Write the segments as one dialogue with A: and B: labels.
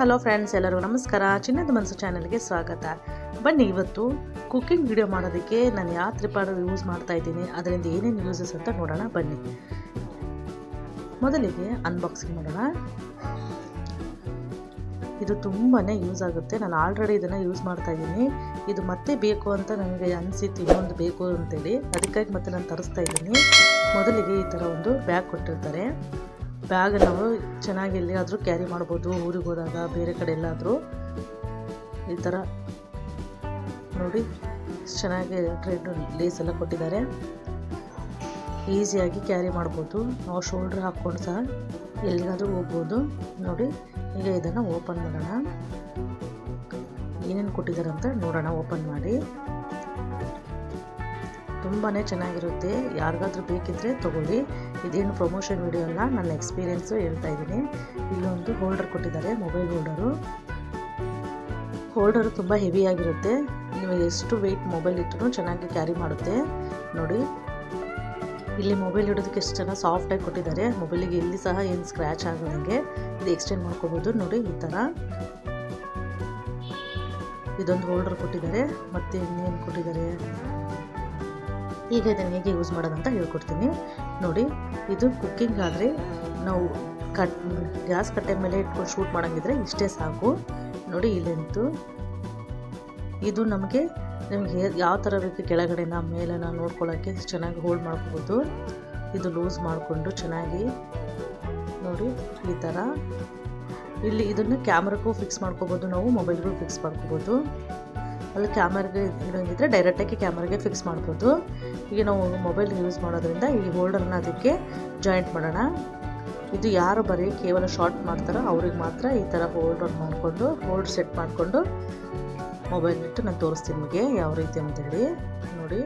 A: Hello friends, ಎಲ್ಲರಿಗೂ ನಮಸ್ಕಾರ. ಚಿನ್ನದ ಮನಸ್ಸು ಚಾನಲ್ಗೆ ಸ್ವಾಗತ. ಬನ್ನಿ, ಇವತ್ತು ಕುಕ್ಕಿಂಗ್ ವಿಡಿಯೋ ಮಾಡೋದಕ್ಕೆ ನಾನು ಯಾವ ತ್ರಿಪಾಡು ಯೂಸ್ ಮಾಡ್ತಾ ಇದ್ದೀನಿ, ಅದರಿಂದ ಏನೇನು ಯೂಸಸ್ ಅಂತ ನೋಡೋಣ ಬನ್ನಿ. ಮೊದಲಿಗೆ ಅನ್ಬಾಕ್ಸಿಂಗ್ ಮಾಡೋಣ. ಇದು ತುಂಬಾ ಯೂಸ್ ಆಗುತ್ತೆ. ನಾನು ಆಲ್ರೆಡಿ ಇದನ್ನು ಯೂಸ್ ಮಾಡ್ತಾ ಇದ್ದೀನಿ. ಇದು ಮತ್ತೆ ಬೇಕು ಅಂತ ನನಗೆ ಅನಿಸಿತ್ತು, ಇನ್ನೊಂದು ಬೇಕು ಅಂತೇಳಿ, ಅದಕ್ಕಾಗಿ ಮತ್ತೆ ನಾನು ತರಿಸ್ತಾ ಇದ್ದೀನಿ. ಮೊದಲಿಗೆ ಈ ಥರ ಒಂದು ಬ್ಯಾಗ್ ಕೊಟ್ಟಿರ್ತಾರೆ. ಬ್ಯಾಗ್ ನಾವು ಚೆನ್ನಾಗಿ ಎಲ್ಲಿಯಾದರೂ ಕ್ಯಾರಿ ಮಾಡ್ಬೋದು. ಊರಿಗೆ ಹೋದಾಗ, ಬೇರೆ ಕಡೆ ಎಲ್ಲಾದರೂ ಈ ಥರ ನೋಡಿ ಚೆನ್ನಾಗಿ ಟ್ರೆಡ್ ಲೇಸ್ ಎಲ್ಲ ಕೊಟ್ಟಿದ್ದಾರೆ. ಈಸಿಯಾಗಿ ಕ್ಯಾರಿ ಮಾಡ್ಬೋದು. ನಾವು ಶೋಲ್ಡ್ರ್ ಹಾಕ್ಕೊಂಡು ಸಹ ಎಲ್ಲಿಗಾದರೂ ಹೋಗ್ಬೋದು. ನೋಡಿ, ಈಗ ಇದನ್ನು ಓಪನ್ ಮಾಡೋಣ. ಏನೇನು ಕೊಟ್ಟಿದ್ದಾರೆ ಅಂತ ನೋಡೋಣ. ಓಪನ್ ಮಾಡಿ. ತುಂಬಾ ಚೆನ್ನಾಗಿರುತ್ತೆ. ಯಾರಿಗಾದ್ರೂ ಬೇಕಿದ್ದರೆ ತೊಗೊಳ್ಳಿ. ಇದೇನು ಪ್ರಮೋಷನ್ ವಿಡಿಯೋ ಅಲ್ಲ, ನನ್ನ ಎಕ್ಸ್ಪೀರಿಯೆನ್ಸು ಹೇಳ್ತಾ ಇದ್ದೀನಿ. ಇಲ್ಲೊಂದು ಹೋಲ್ಡರ್ ಕೊಟ್ಟಿದ್ದಾರೆ, ಮೊಬೈಲ್ ಹೋಲ್ಡರು ತುಂಬ ಹೆವಿಯಾಗಿರುತ್ತೆ. ನೀವು ಎಷ್ಟು ವೆಯ್ಟ್ ಮೊಬೈಲ್ ಇಟ್ಟರೂ ಚೆನ್ನಾಗಿ ಕ್ಯಾರಿ ಮಾಡುತ್ತೆ. ನೋಡಿ, ಇಲ್ಲಿ ಮೊಬೈಲ್ ಇಡೋದಕ್ಕೆ ಎಷ್ಟು ಚೆನ್ನಾಗಿ ಸಾಫ್ಟಾಗಿ ಕೊಟ್ಟಿದ್ದಾರೆ. ಮೊಬೈಲಿಗೆ ಎಲ್ಲಿ ಸಹ ಏನು ಸ್ಕ್ರ್ಯಾಚ್ ಆಗೋದಂಗೆ ಇದು ಎಕ್ಸ್ಟೆಂಡ್ ಮಾಡ್ಕೋಬೋದು. ನೋಡಿ, ಈ ಥರ ಇದೊಂದು ಹೋಲ್ಡರ್ ಕೊಟ್ಟಿದ್ದಾರೆ. ಮತ್ತು ಇನ್ನೇನು ಕೊಟ್ಟಿದ್ದಾರೆ, ಈಗ ಇದನ್ನು ಹೇಗೆ ಯೂಸ್ ಮಾಡೋದಂತ ಹೇಳ್ಕೊಡ್ತೀನಿ. ನೋಡಿ, ಇದು ಕುಕ್ಕಿಂಗ್ ಆದರೆ ನಾವು ಗ್ಯಾಸ್ ಕಟ್ಟೆ ಮೇಲೆ ಇಟ್ಕೊಂಡು ಶೂಟ್ ಮಾಡೋಂಗಿದ್ರೆ ಇಷ್ಟೇ ಸಾಕು. ನೋಡಿ, ಇಲ್ಲಂತೂ ಇದು ನಮಗೆ ಯಾವ ಥರ ಬೇಕು, ಕೆಳಗಡೆನ ಮೇಲೆನ ನೋಡ್ಕೊಳ್ಳೋಕ್ಕೆ ಚೆನ್ನಾಗಿ ಹೋಲ್ಡ್ ಮಾಡ್ಕೋಬೋದು. ಇದು ಲೂಸ್ ಮಾಡಿಕೊಂಡು ಚೆನ್ನಾಗಿ ನೋಡಿ ಈ ಥರ. ಇಲ್ಲಿ ಇದನ್ನು ಕ್ಯಾಮ್ರಾಗೂ ಫಿಕ್ಸ್ ಮಾಡ್ಕೋಬೋದು, ನಾವು ಮೊಬೈಲ್ಗೂ ಫಿಕ್ಸ್ ಮಾಡ್ಕೋಬೋದು. ಅಲ್ಲಿ ಕ್ಯಾಮರಾಗೆ ಇಡೋಂಗಿದ್ರೆ ಡೈರೆಕ್ಟಾಗಿ ಕ್ಯಾಮ್ರಾಗೆ ಫಿಕ್ಸ್ ಮಾಡ್ಬೋದು. ಈಗ ನಾವು ಮೊಬೈಲ್ ಯೂಸ್ ಮಾಡೋದ್ರಿಂದ ಈ ಹೋಲ್ಡರ್ನ ಅದಕ್ಕೆ ಜಾಯಿಂಟ್ ಮಾಡೋಣ. ಇದು ಯಾರು ಬರೀ ಕೇವಲ ಶಾರ್ಟ್ ಮಾಡ್ತಾರೋ ಅವ್ರಿಗೆ ಮಾತ್ರ ಈ ಥರ ಹೋಲ್ಡರ್ ಮಾಡಿಕೊಂಡು ಹೋಲ್ಡ್ ಸೆಟ್ ಮಾಡಿಕೊಂಡು ಮೊಬೈಲ್ ಇಟ್ಟು ನಾನು ತೋರಿಸ್ತೀನಿ ನಿಮಗೆ ಯಾವ ರೀತಿ ಅಂತೇಳಿ. ನೋಡಿ,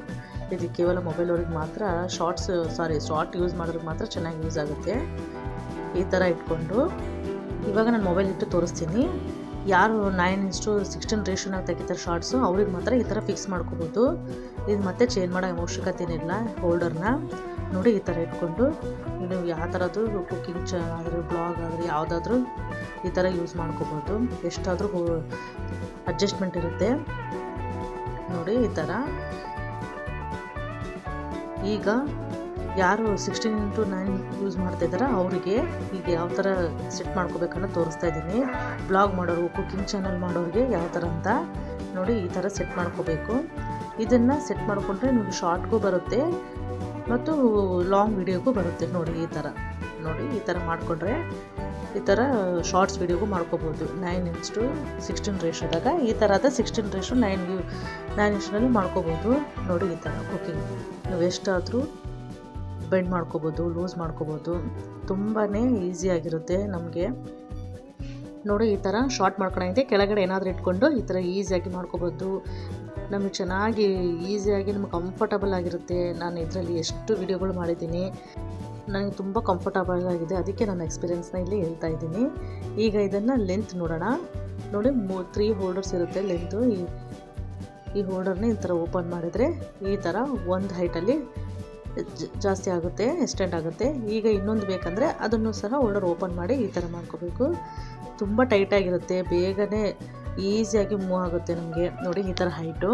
A: ಇದು ಕೇವಲ ಮೊಬೈಲ್ ಅವ್ರಿಗೆ ಮಾತ್ರ ಶಾರ್ಟ್ ಯೂಸ್ ಮಾಡೋರಿಗೆ ಮಾತ್ರ ಚೆನ್ನಾಗಿ ಯೂಸ್ ಆಗುತ್ತೆ. ಈ ಥರ ಇಟ್ಕೊಂಡು ಇವಾಗ ನಾನು ಮೊಬೈಲ್ ಇಟ್ಟು ತೋರಿಸ್ತೀನಿ. ಯಾರು 9:16 ರೇಷನಾಗಿ ತೆಗಿತಾರೆ ಶಾರ್ಟ್ಸು, ಅವ್ರಿಗೆ ಮಾತ್ರ ಈ ಥರ ಫಿಕ್ಸ್ ಮಾಡ್ಕೋಬೋದು. ಇದು ಮತ್ತೆ ಚೇಂಜ್ ಮಾಡೋ ಅವಶ್ಯಕತೆ ಏನಿಲ್ಲ ಹೋಲ್ಡರ್ನ. ನೋಡಿ, ಈ ಥರ ಇಟ್ಕೊಂಡು ನೀವು ಯಾವ ಥರದ್ದು ಕುಕ್ಕಿಂಗ್ ಆದರೆ ಬ್ಲಾಗ್ ಆದರೆ ಯಾವುದಾದ್ರೂ ಈ ಥರ ಯೂಸ್ ಮಾಡ್ಕೋಬೋದು. ಎಷ್ಟಾದರೂ ಅಡ್ಜಸ್ಟ್ಮೆಂಟ್ ಇರುತ್ತೆ. ನೋಡಿ, ಈ ಥರ. ಈಗ ಯಾರು 16:9 ಯೂಸ್ ಮಾಡ್ತಾಯಿದ್ದಾರೆ ಅವರಿಗೆ ಈಗ ಯಾವ ಥರ ಸೆಟ್ ಮಾಡ್ಕೋಬೇಕನ್ನೋ ತೋರಿಸ್ತಾ ಇದ್ದೀನಿ. ಬ್ಲಾಗ್ ಮಾಡೋರು, ಕುಕ್ಕಿಂಗ್ ಚಾನಲ್ ಮಾಡೋರಿಗೆ ಯಾವ ಥರ ಅಂತ ನೋಡಿ ಈ ಥರ ಸೆಟ್ ಮಾಡ್ಕೋಬೇಕು. ಇದನ್ನು ಸೆಟ್ ಮಾಡಿಕೊಂಡ್ರೆ ನಿಮಗೆ ಶಾರ್ಟ್ಗೂ ಬರುತ್ತೆ ಮತ್ತು ಲಾಂಗ್ ವಿಡಿಯೋಗೂ ಬರುತ್ತೆ. ನೋಡಿ, ಈ ಥರ ನೋಡಿ ಈ ಥರ ಮಾಡಿಕೊಂಡ್ರೆ ಈ ಥರ ಶಾರ್ಟ್ಸ್ ವಿಡಿಯೋಗೂ ಮಾಡ್ಕೋಬೋದು. 9:16 ರೇಷದಾಗ ಈ ಥರದ 16:9 ಮಾಡ್ಕೋಬೋದು. ನೋಡಿ, ಈ ಥರ ಕುಕ್ಕಿಂಗ್ ನೀವು ಎಷ್ಟಾದರೂ ಬೆಂಡ್ ಮಾಡ್ಕೋಬೋದು, ಲೂಸ್ ಮಾಡ್ಕೋಬೋದು. ತುಂಬಾ ಈಸಿಯಾಗಿರುತ್ತೆ ನಮಗೆ. ನೋಡಿ, ಈ ಥರ ಶಾರ್ಟ್ ಮಾಡ್ಕೊಳಂಗಿದೆ. ಕೆಳಗಡೆ ಏನಾದರೂ ಇಟ್ಕೊಂಡು ಈ ಥರ ಈಸಿಯಾಗಿ ಮಾಡ್ಕೋಬೋದು. ನಮಗೆ ಚೆನ್ನಾಗಿ ಈಸಿಯಾಗಿ ನಮಗೆ ಕಂಫರ್ಟಬಲ್ ಆಗಿರುತ್ತೆ. ನಾನು ಇದರಲ್ಲಿ ಎಷ್ಟು ವಿಡಿಯೋಗಳು ಮಾಡಿದ್ದೀನಿ, ನನಗೆ ತುಂಬ ಕಂಫರ್ಟಬಲ್ ಆಗಿದೆ. ಅದಕ್ಕೆ ನನ್ನ ಎಕ್ಸ್ಪೀರಿಯೆನ್ಸ್ನ ಇಲ್ಲಿ ಹೇಳ್ತಾ ಇದ್ದೀನಿ. ಈಗ ಇದನ್ನು ಲೆಂತ್ ನೋಡೋಣ. ನೋಡಿ, 3 ಹೋಲ್ಡರ್ಸ್ ಇರುತ್ತೆ ಲೆಂತು. ಈ ಹೋಲ್ಡರ್ನ ಈ ಥರ ಓಪನ್ ಮಾಡಿದರೆ ಈ ಥರ ಒಂದು ಹೈಟಲ್ಲಿ ಜಾಸ್ತಿ ಆಗುತ್ತೆ, ಎಕ್ಸ್ಟೆಂಡ್ ಆಗುತ್ತೆ. ಈಗ ಇನ್ನೊಂದು ಬೇಕಂದರೆ ಅದನ್ನು ಸಹ ಹೋಲ್ಡರ್ ಓಪನ್ ಮಾಡಿ ಈ ಥರ ಮಾಡ್ಕೋಬೇಕು. ತುಂಬ ಟೈಟಾಗಿರುತ್ತೆ, ಬೇಗನೆ ಈಸಿಯಾಗಿ ಮೂವ್ ಆಗುತ್ತೆ ನಮಗೆ. ನೋಡಿ, ಈ ಥರ ಹೈಟು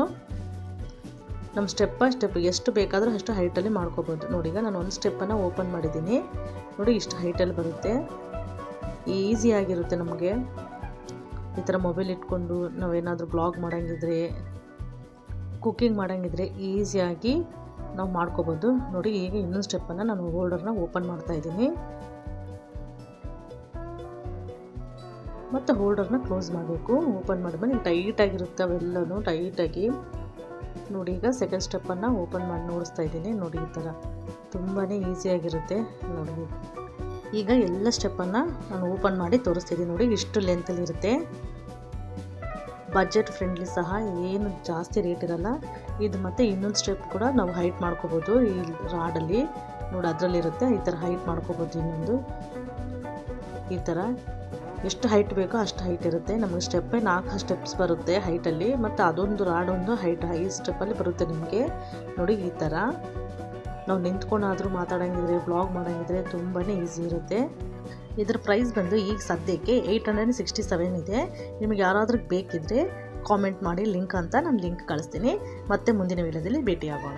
A: ನಮ್ಮ ಸ್ಟೆಪ್ ಬೈ ಸ್ಟೆಪ್ ಎಷ್ಟು ಬೇಕಾದರೂ ಅಷ್ಟು ಹೈಟಲ್ಲಿ ಮಾಡ್ಕೋಬೋದು. ನೋಡಿ, ಈಗ ನಾನು ಒಂದು ಸ್ಟೆಪ್ಪನ್ನು ಓಪನ್ ಮಾಡಿದ್ದೀನಿ. ನೋಡಿ, ಇಷ್ಟು ಹೈಟಲ್ಲಿ ಬರುತ್ತೆ. ಈಸಿಯಾಗಿರುತ್ತೆ ನಮಗೆ. ಈ ಥರ ಮೊಬೈಲ್ ಇಟ್ಕೊಂಡು ನಾವೇನಾದರೂ ಬ್ಲಾಗ್ ಮಾಡೋಂಗಿದ್ರೆ, ಕುಕ್ಕಿಂಗ್ ಮಾಡೋಂಗಿದ್ರೆ ಈಸಿಯಾಗಿ ನಾವು ಮಾಡ್ಕೋಬೋದು. ನೋಡಿ, ಈಗ ಇನ್ನೊಂದು ಸ್ಟೆಪ್ಪನ್ನು ನಾನು ಹೋಲ್ಡರ್ನ ಓಪನ್ ಮಾಡ್ತಾ ಇದ್ದೀನಿ ಮತ್ತು ಹೋಲ್ಡರ್ನ ಕ್ಲೋಸ್ ಮಾಡಬೇಕು. ಓಪನ್ ಮಾಡಿದ್ಮೇಲೆ ಟೈಟಾಗಿರುತ್ತೆ ಅವೆಲ್ಲನೂ ಟೈಟಾಗಿ. ನೋಡಿ, ಈಗ ಸೆಕೆಂಡ್ ಸ್ಟೆಪ್ಪನ್ನು ಓಪನ್ ಮಾಡಿ ನೋಡಿಸ್ತಾ ಇದ್ದೀನಿ. ನೋಡಿ, ಈ ಥರ ತುಂಬಾ ಈಸಿಯಾಗಿರುತ್ತೆ. ನೋಡಿ, ಈಗ ಎಲ್ಲ ಸ್ಟೆಪ್ಪನ್ನು ನಾನು ಓಪನ್ ಮಾಡಿ ತೋರಿಸ್ತಿದ್ದೀನಿ. ನೋಡಿ, ಇಷ್ಟು ಲೆಂತಲ್ಲಿರುತ್ತೆ. ಬಜೆಟ್ ಫ್ರೆಂಡ್ಲಿ ಸಹ, ಏನು ಜಾಸ್ತಿ ರೇಟ್ ಇರಲ್ಲ ಇದು. ಮತ್ತು ಇನ್ನೊಂದು ಸ್ಟೆಪ್ ಕೂಡ ನಾವು ಹೈಟ್ ಮಾಡ್ಕೋಬೋದು. ಈ ರಾಡಲ್ಲಿ ನೋಡಿ ಅದರಲ್ಲಿರುತ್ತೆ. ಈ ಥರ ಹೈಟ್ ಮಾಡ್ಕೋಬೋದು. ಇನ್ನೊಂದು ಈ ಥರ ಎಷ್ಟು ಹೈಟ್ ಬೇಕೋ ಅಷ್ಟು ಹೈಟ್ ಇರುತ್ತೆ. ನಮಗೆ ಸ್ಟೆಪ್ಪೇ 4 ಸ್ಟೆಪ್ಸ್ ಬರುತ್ತೆ ಹೈಟಲ್ಲಿ. ಮತ್ತು ಅದೊಂದು ರಾಡೊಂದು ಹೈಟ್ 5 ಸ್ಟೆಪ್ಪಲ್ಲಿ ಬರುತ್ತೆ ನಿಮಗೆ. ನೋಡಿ, ಈ ಥರ ನಾವು ನಿಂತ್ಕೊಂಡಾದರೂ ಮಾತಾಡೋಂಗಿದ್ರೆ ವ್ಲಾಗ್ ಮಾಡೋಂಗಿದ್ರೆ ತುಂಬಾ ಈಸಿ ಇರುತ್ತೆ. ಇದರ ಪ್ರೈಸ್ ಬಂದು ಈಗ ಸದ್ಯಕ್ಕೆ 867 ಇದೆ. ನಿಮಗೆ ಯಾರಾದ್ರೂ ಬೇಕಿದ್ದರೆ ಕಾಮೆಂಟ್ ಮಾಡಿ ಲಿಂಕ್ ಅಂತ, ನಾನು ಲಿಂಕ್ ಕಳಿಸ್ತೀನಿ. ಮತ್ತೆ ಮುಂದಿನ ವಿಡಿಯೋದಲ್ಲಿ ಭೇಟಿಯಾಗೋಣ.